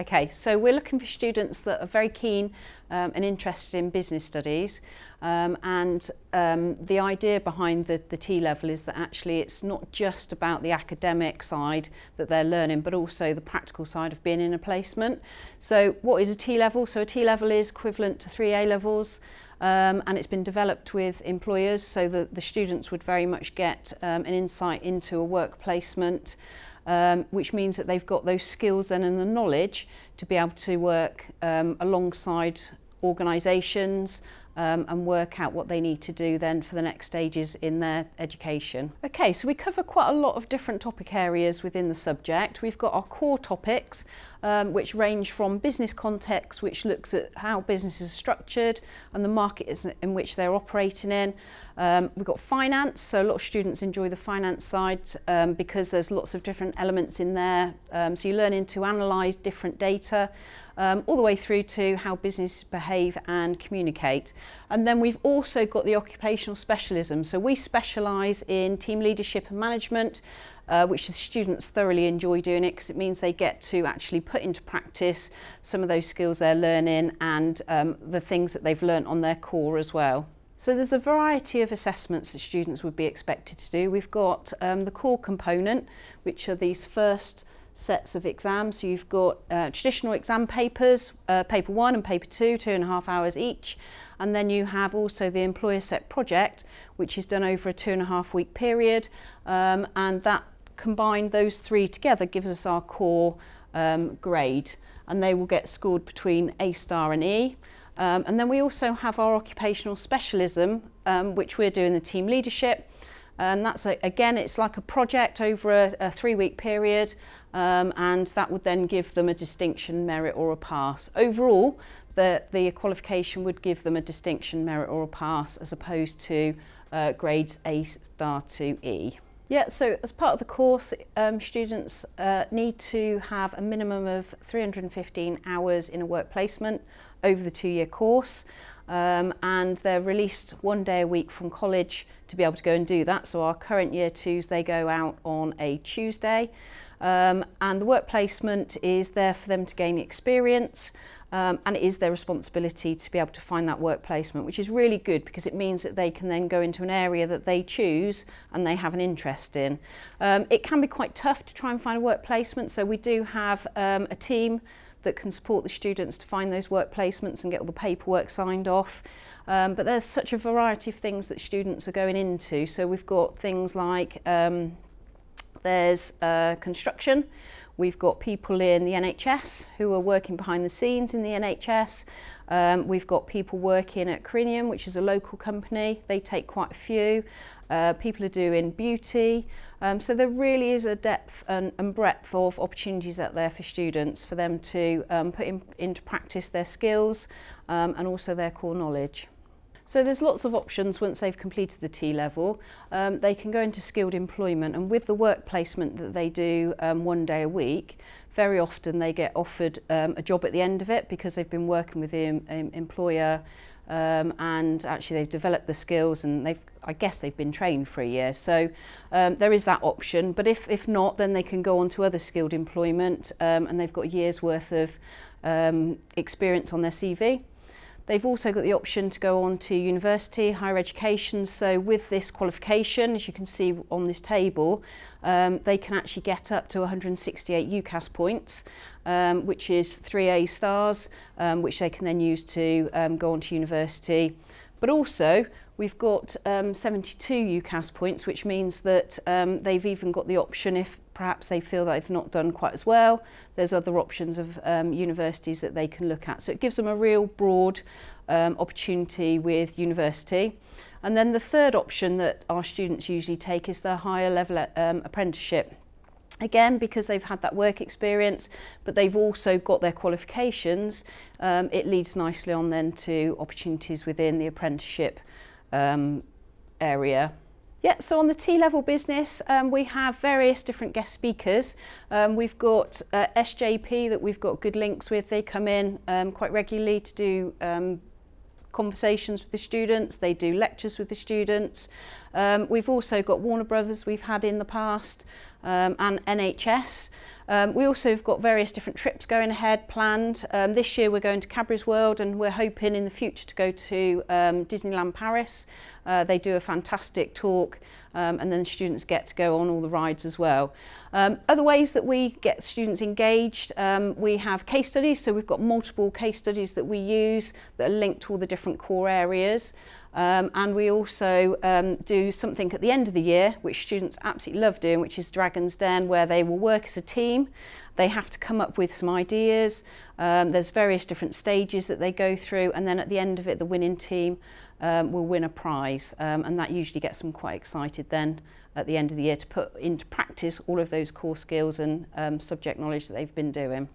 Okay, so we're looking for students that are very keen and interested in business studies, and the idea behind the T-level is that actually it's not just about the academic side that they're learning, but also the practical side of being in a placement. So what is a T-level? So a T-level is equivalent to 3 A-levels. And it's been developed with employers so that the students would very much get an insight into a work placement, which means that they've got those skills then and the knowledge to be able to work alongside organisations and work out what they need to do then for the next stages in their education. Okay, so we cover quite a lot of different topic areas within the subject. We've got our core topics, which range from business context, which looks at how businesses are structured and the market in which they're operating in. We've got finance, so a lot of students enjoy the finance side because there's lots of different elements in there. So you're learning to analyse different data, all the way through to how business behave and communicate. And then we've also got the occupational specialism. So we specialise in team leadership and management, which the students thoroughly enjoy doing it because it means they get to actually put into practice some of those skills they're learning and the things that they've learnt on their core as well. So there's a variety of assessments that students would be expected to do. We've got the core component, which are these first sets of exams. So you've got traditional exam papers, paper 1 and paper 2, 2.5 hours each. And then you have also the employer set project, which is done over a 2.5 week period. And that combined, those 3 together, gives us our core grade. And they will get scored between A star and E. And then we also have our occupational specialism, which we're doing the team leadership. And that's, again, it's like a project over a 3 week period, and that would then give them a distinction, merit or a pass. Overall, the qualification would give them a distinction, merit or a pass as opposed to grades A star to E. Yeah, so as part of the course, students need to have a minimum of 315 hours in a work placement over the 2-year course. And they're released 1 day a week from college to be able to go and do that. So our current year 2s, they go out on a Tuesday. And the work placement is there for them to gain experience, and it is their responsibility to be able to find that work placement, which is really good because it means that they can then go into an area that they choose and they have an interest in. It can be quite tough to try and find a work placement, so we do have a team that can support the students to find those work placements and get all the paperwork signed off. But there's such a variety of things that students are going into. So we've got things like there's construction, we've got people in the NHS who are working behind the scenes in the NHS, we've got people working at Cirencester, which is a local company, they take quite a few, people are doing beauty, so there really is a depth and breadth of opportunities out there for students for them to put into practice their skills and also their core knowledge. So there's lots of options once they've completed the T-level. They can go into skilled employment, and with the work placement that they do 1 day a week, very often they get offered a job at the end of it because they've been working with the employer and actually they've developed the skills and I guess they've been trained for a year. So there is that option, but if not, then they can go on to other skilled employment and they've got a year's worth of experience on their CV. They've also got the option to go on to university, higher education. So with this qualification, as you can see on this table, they can actually get up to 168 UCAS points, which is 3 A stars, which they can then use to go on to university. But also, we've got 72 UCAS points, which means that they've even got the option, if perhaps they feel that they've not done quite as well, there's other options of universities that they can look at. So it gives them a real broad opportunity with university. And then the third option that our students usually take is the higher level apprenticeship. Again, because they've had that work experience, but they've also got their qualifications, it leads nicely on then to opportunities within the apprenticeship area. Yeah, so on the T-level business, we have various different guest speakers. We've got SJP that we've got good links with. They come in quite regularly to do conversations with the students. They do lectures with the students. We've also got Warner Brothers we've had in the past. and NHS. We also have got various different trips going ahead planned. This year we're going to Cadbury's World, and we're hoping in the future to go to Disneyland Paris. They do a fantastic talk, and then students get to go on all the rides as well. Other ways that we get students engaged, we have case studies, so we've got multiple case studies that we use that are linked to all the different core areas. And we also do something at the end of the year, which students absolutely love doing, which is Dragon's Den, where they will work as a team. They have to come up with some ideas. There's various different stages that they go through, and then at the end of it, the winning team will win a prize. And that usually gets them quite excited then at the end of the year to put into practice all of those core skills and subject knowledge that they've been doing.